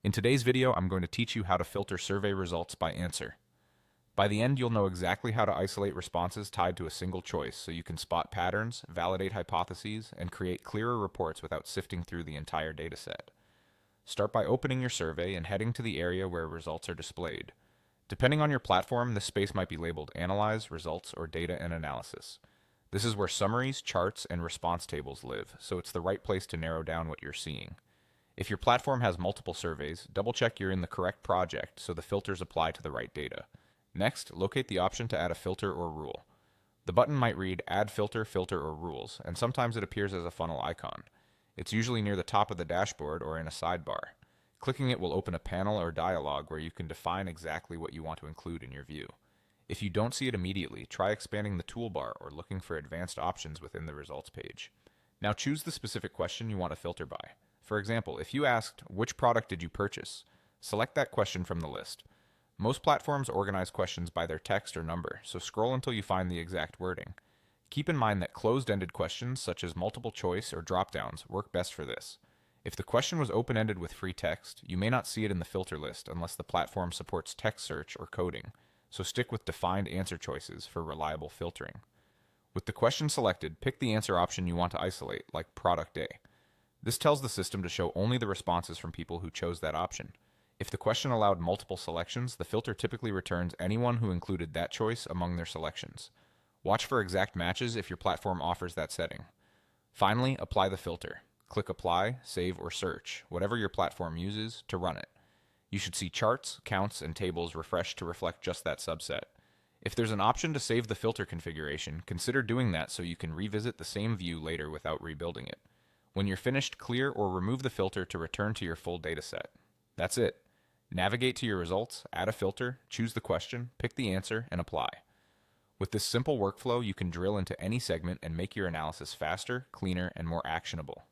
In today's video, I'm going to teach you how to filter survey results by answer. By the end, you'll know exactly how to isolate responses tied to a single choice so you can spot patterns, validate hypotheses, and create clearer reports without sifting through the entire dataset. Start by opening your survey and heading to the area where results are displayed. Depending on your platform, this space might be labeled Analyze, Results, or Data and Analysis. This is where summaries, charts, and response tables live, so it's the right place to narrow down what you're seeing. If your platform has multiple surveys, double-check you're in the correct project so the filters apply to the right data. Next, locate the option to add a filter or rule. The button might read Add Filter, Filter, or Rules, and sometimes it appears as a funnel icon. It's usually near the top of the dashboard or in a sidebar. Clicking it will open a panel or dialog where you can define exactly what you want to include in your view. If you don't see it immediately, try expanding the toolbar or looking for advanced options within the results page. Now choose the specific question you want to filter by. For example, if you asked, which product did you purchase? Select that question from the list. Most platforms organize questions by their text or number, so scroll until you find the exact wording. Keep in mind that closed-ended questions, such as multiple choice or drop-downs, work best for this. If the question was open-ended with free text, you may not see it in the filter list unless the platform supports text search or coding, so stick with defined answer choices for reliable filtering. With the question selected, pick the answer option you want to isolate, like Product A. This tells the system to show only the responses from people who chose that option. If the question allowed multiple selections, the filter typically returns anyone who included that choice among their selections. Watch for exact matches if your platform offers that setting. Finally, apply the filter. Click Apply, Save, or Search, whatever your platform uses, to run it. You should see charts, counts, and tables refreshed to reflect just that subset. If there's an option to save the filter configuration, consider doing that so you can revisit the same view later without rebuilding it. When you're finished, clear or remove the filter to return to your full dataset. That's it. Navigate to your results, add a filter, choose the question, pick the answer, and apply. With this simple workflow, you can drill into any segment and make your analysis faster, cleaner, and more actionable.